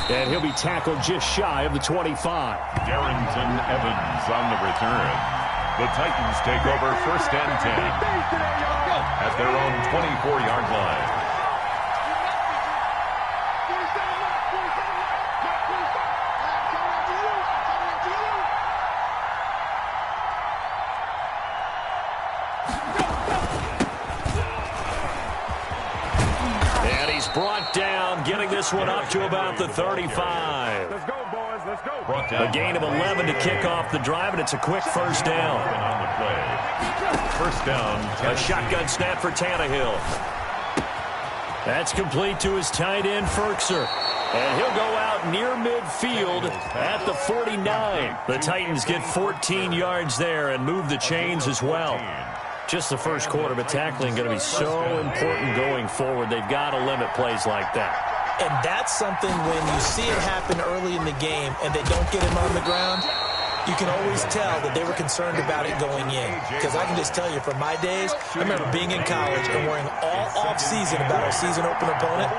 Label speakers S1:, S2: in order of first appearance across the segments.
S1: And he'll be tackled just shy of the 25.
S2: Darrington Evans on the return. The Titans take over 1st and 10 at their own 24-yard line.
S1: And he's brought down, getting this one up to about the 35.
S2: Let's go, boys. Let's go.
S1: A gain of 11 to kick off the drive, and it's a quick first down.
S2: On the play. First down.
S1: A shotgun snap for Tannehill. That's complete to his tight end, Ferkser. And he'll go out near midfield at the 49. The Titans get 14 yards there and move the chains as well. Just the first quarter, but tackling going to be so important going forward. They've got to limit plays like that.
S3: And that's something when you see it happen early in the game and they don't get him on the ground, you can always tell that they were concerned about it going in. Because I can just tell you from my days, I remember being in college and worrying all off-season about our season open opponent,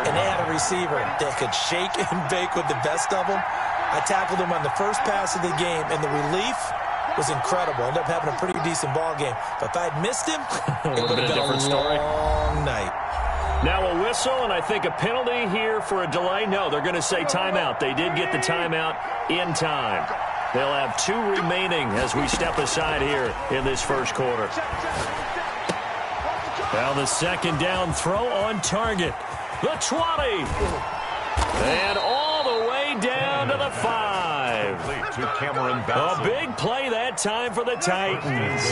S3: and they had a receiver that could shake and bake with the best of them. I tackled him on the first pass of the game, and the relief was incredible. Ended up having a pretty decent ball game. But if I had missed him, it would have been a long night.
S1: Now a whistle, and I think a penalty here for a delay. No, they're going to say timeout. They did get the timeout in time. They'll have 2 remaining as we step aside here in this first quarter. Now the second down throw on target. The 20. And all the way down to the 5. A big play that time for the Titans.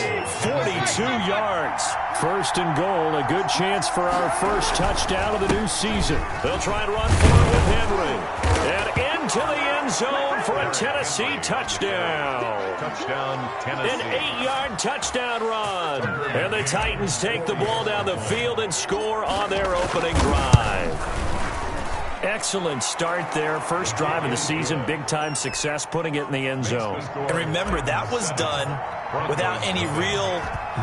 S1: 42 yards. First and goal, a good chance for our first touchdown of the new season. They'll try and run for it with Henry. And into the end zone for a Tennessee touchdown.
S2: Touchdown, Tennessee.
S1: An 8-yard touchdown run. And the Titans take the ball down the field and score on their opening drive. Excellent start there. First drive of the season, big-time success, putting it in the end zone.
S3: And remember, that was done without any real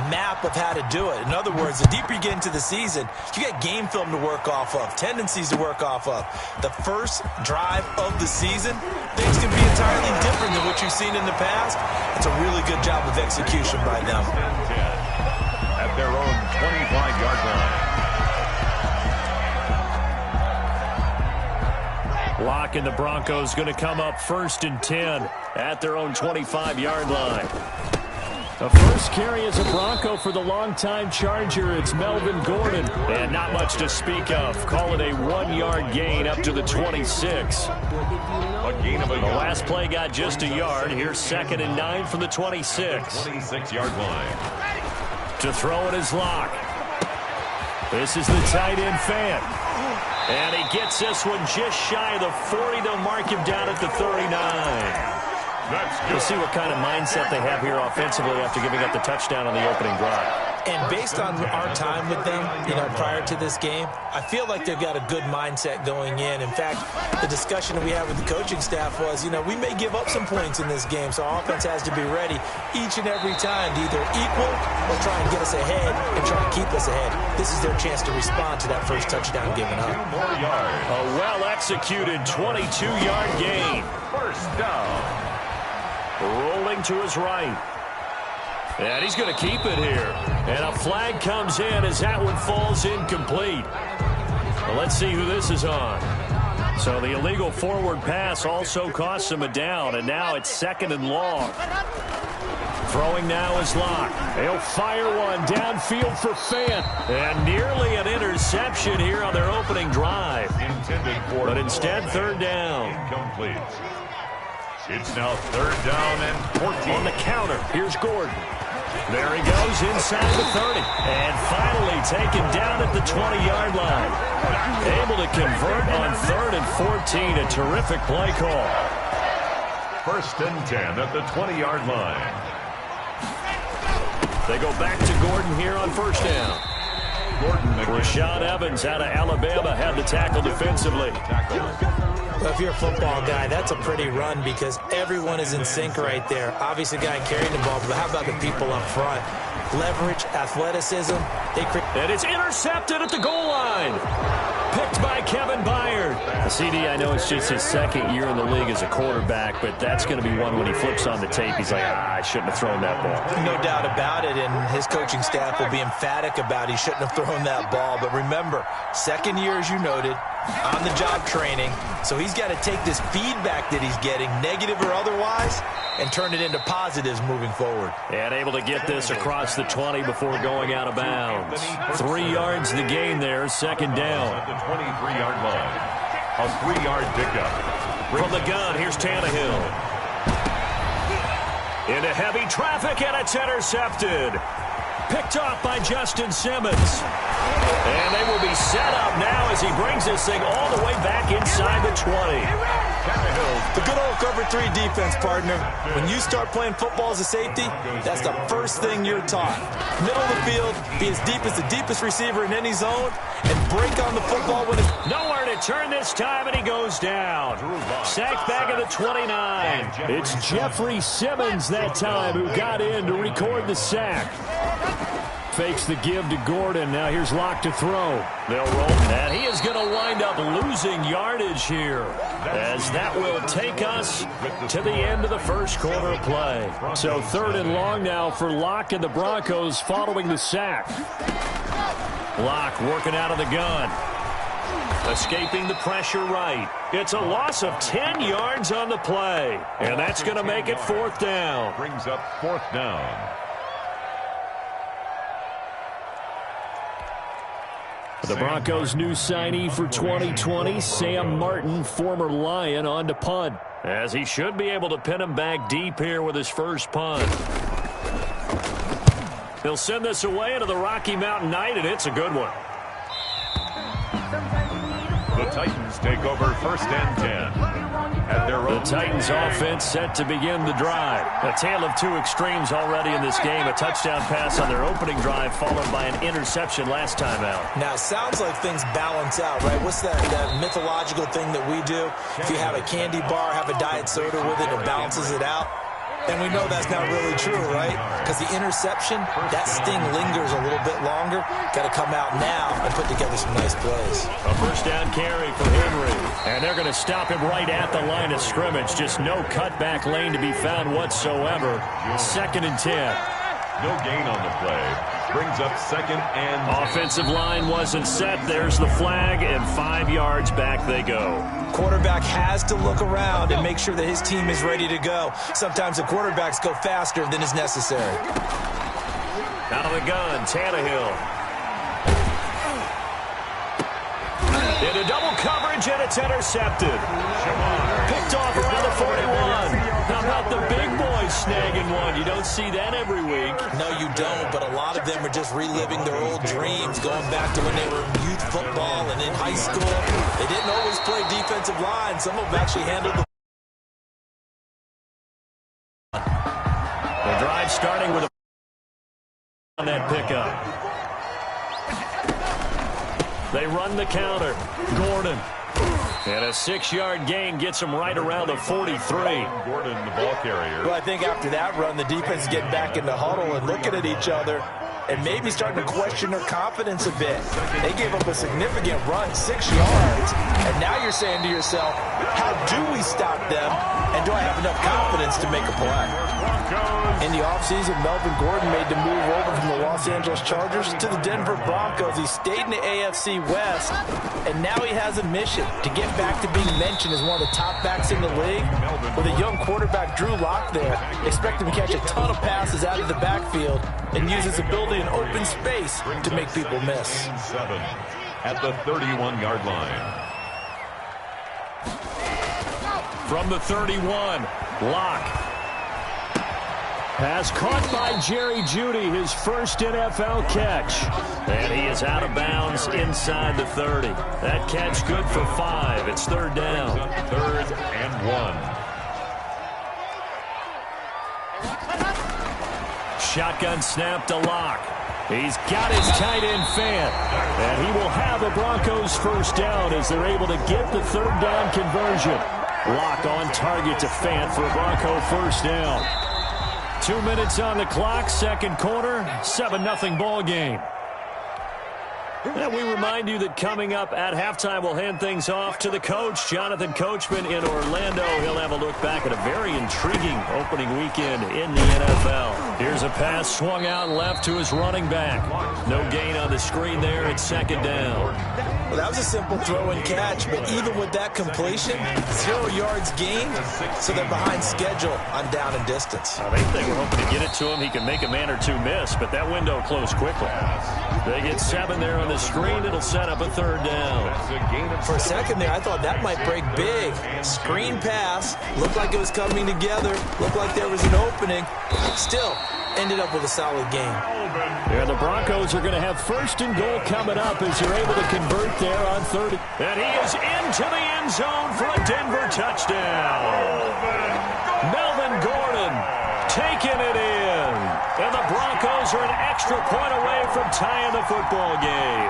S3: map of how to do it. In other words, the deeper you get into the season, you got game film to work off of, tendencies to work off of. The first drive of the season, things can be entirely different than what you've seen in the past. It's a really good job of execution by them.
S2: At their own 25-yard line.
S1: Locke and the Broncos going to come up 1st and 10 at their own 25-yard line. The first carry is a Bronco for the longtime Charger. It's Melvin Gordon. And not much to speak of. Call it a 1-yard gain up to the 26.
S2: A gain of a yard.
S1: The last play got just a yard. Here's 2nd and 9 from the 26.
S2: 26-yard line.
S1: To throw it is Locke. This is the tight end fan. And he gets this one just shy of the 40. They'll mark him down at the 39. We'll see what kind of mindset they have here offensively after giving up the touchdown on the opening drive.
S3: And based on our time with them, prior to this game, I feel like they've got a good mindset going in. In fact, the discussion that we had with the coaching staff was, we may give up some points in this game, so our offense has to be ready each and every time to either equal or try and get us ahead and try and keep us ahead. This is their chance to respond to that first touchdown given up.
S1: A well-executed 22-yard gain.
S2: First down.
S1: Rolling to his right. And he's going to keep it here. And a flag comes in as that one falls incomplete. Well, let's see who this is on. So the illegal forward pass also costs him a down, and now it's 2nd and long. Throwing now is Locke. He'll fire one downfield for Fant. And nearly an interception here on their opening drive. But instead, 3rd down.
S2: Incomplete. It's now 3rd down and 14.
S1: On the counter, here's Gordon. There he goes inside the 30. And finally taken down at the 20-yard line. Able to convert on 3rd and 14. A terrific play call.
S2: 1st and 10 at the 20-yard line.
S1: They go back to Gordon here on 1st down. Rashaan Evans out of Alabama had the tackle defensively.
S3: Well, if you're a football guy, that's a pretty run because everyone is in sync right there. Obviously, the guy carrying the ball, but how about the people up front? Leverage, athleticism.
S1: And it's intercepted at the goal line. Picked by Kevin Byard. CD, I know it's just his second year in the league as a quarterback, but that's going to be one when he flips on the tape. He's like, I shouldn't have thrown that ball.
S3: No doubt about it, and his coaching staff will be emphatic about he shouldn't have thrown that ball. But remember, second year, as you noted, on-the-job training. So he's got to take this feedback that he's getting, negative or otherwise, and turn it into positives moving forward.
S1: And able to get this across the 20 before going out of bounds. 3 yards to the gain there, second down.
S2: At the 23-yard line. A 3-yard pickup.
S1: From the gun, here's Tannehill. Into heavy traffic, and it's intercepted. Picked off by Justin Simmons. And they will be set up now as he brings this thing all the way back inside the 20.
S3: The good old cover 3 defense, partner. When you start playing football as a safety, that's the first thing you're taught. Middle of the field, be as deep as the deepest receiver in any zone, and break on the football when it's...
S1: Nowhere to turn this time, and he goes down. Sacked back at the 29. It's Jeffrey Simmons that time who got in to record the sack. Fakes the give to Gordon. Now here's Locke to throw. They'll roll. And he is going to wind up losing yardage here, as that will take us to the end of the first quarter of play. So 3rd and long now for Locke and the Broncos following the sack. Locke working out of the gun. Escaping the pressure right. It's a loss of 10 yards on the play. And that's going to make it 4th down.
S2: Brings up 4th down.
S1: The Broncos' new signee for 2020, Sam Martin, former Lion, on to punt, as he should be able to pin him back deep here with his first punt. He'll send this away into the Rocky Mountain Night, and it's a good one.
S2: The Titans take over 1st and 10. At their own.
S1: The Titans offense set to begin the drive. A tale of 2 extremes already in this game. A touchdown pass on their opening drive, followed by an interception last time out.
S3: Now, it sounds like things balance out, right? What's that mythological thing that we do? If you have a candy bar, have a diet soda with it, it balances it out. And we know that's not really true, right? Because the interception, that sting lingers a little bit longer. Got to come out now and put together some nice plays.
S1: A first down carry for Henry. And they're going to stop him right at the line of scrimmage. Just no cutback lane to be found whatsoever. 2nd and 10.
S2: No gain on the play. Brings up 2nd and 10.
S1: Offensive line wasn't set. There's the flag, and 5 yards back they go.
S3: Quarterback has to look around and make sure that his team is ready to go. Sometimes the quarterbacks go faster than is necessary.
S1: Out of the gun, Tannehill. Into double coverage, and it's intercepted. Picked off around the 41. How about the big boys snagging one? You don't see that every week.
S3: No, you don't, but a lot of them are just reliving their old dreams, going back to when they were in youth football and in high school. They didn't always play defensive line. Some of them actually handled
S1: the drive starting with a on that pickup. They run the counter. Gordon. And a 6-yard gain gets him right around the 43.
S2: Gordon, the ball carrier.
S3: Well, I think after that run, the defense is getting back in the huddle and looking at each other and maybe starting to question their confidence a bit. They gave up a significant run, 6 yards, and now you're saying to yourself, how do we stop them, and do I have enough confidence to make a play? In the offseason, Melvin Gordon made the move over from the Los Angeles Chargers to the Denver Broncos. He stayed in the AFC West, and now he has a mission to get back to being mentioned as one of the top backs in the league. With a young quarterback, Drew Lock, there, expect him to catch a ton of passes out of the backfield and use his ability in open space to make people miss.
S2: 7 at the 31-yard line.
S1: From the 31, Lock. Pass caught by Jerry Jeudy, his first NFL catch. And he is out of bounds inside the 30. That catch good for 5. It's 3rd down.
S2: 3rd and 1.
S1: Shotgun snap to Lock. He's got his tight end Fant. And he will have a Broncos first down as they're able to get the 3rd down conversion. Lock on target to Fant for a Bronco first down. 2 minutes on the clock, second quarter, 7-0 ball game. And we remind you that coming up at halftime, we'll hand things off to the coach, Jonathan Coachman in Orlando. He'll have a look back at a very intriguing opening weekend in the NFL. Here's a pass swung out left to his running back. No gain on the screen there. It's second down.
S3: Well, that was a simple throw and catch, but even with that completion, 0 yards gained, so they're behind schedule on down and distance.
S1: They were hoping to get it to him. He can make a man or two miss, but that window closed quickly. They get 7 there on the screen. It'll set up a third down.
S3: For a second there, I thought that might break big. Screen pass. Looked like it was coming together. Looked like there was an opening. Still, ended up with a solid game.
S1: Yeah, the Broncos are going to have first and goal coming up as they're able to convert there on third. And he is into the end zone for a Denver touchdown. Melvin Gordon taking it in. And the Broncos are an extra point away from tying the football game.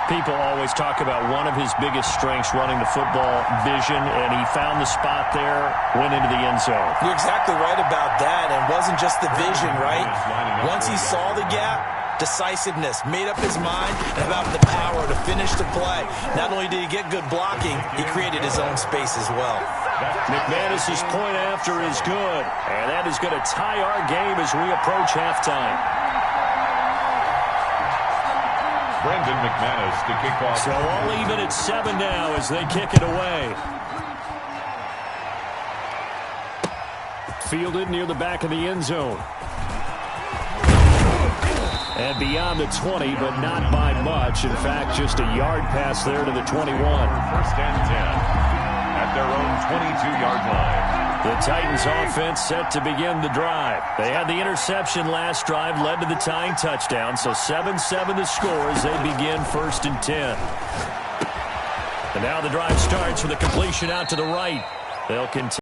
S1: People always talk about one of his biggest strengths running the football, vision, and he found the spot there, went into the end zone.
S3: You're exactly right about that, and it wasn't just the vision, right? Once he saw the gap, decisiveness, made up his mind, and about the power to finish the play. Not only did he get good blocking, he created his own space as well.
S1: McManus's point after is good, and that is going to tie our game as we approach halftime.
S2: Brendan McManus to kick off.
S1: So all even at 7 now as they kick it away. Fielded near the back of the end zone. And beyond the 20, but not by much. In fact, just a yard pass there to the 21.
S2: First and 10 at their own 22-yard line.
S1: The Titans offense set to begin the drive. They had the interception last drive, led to the tying touchdown. So 7-7 the score as they begin first and 10. And now the drive starts with a completion out to the right. They'll continue.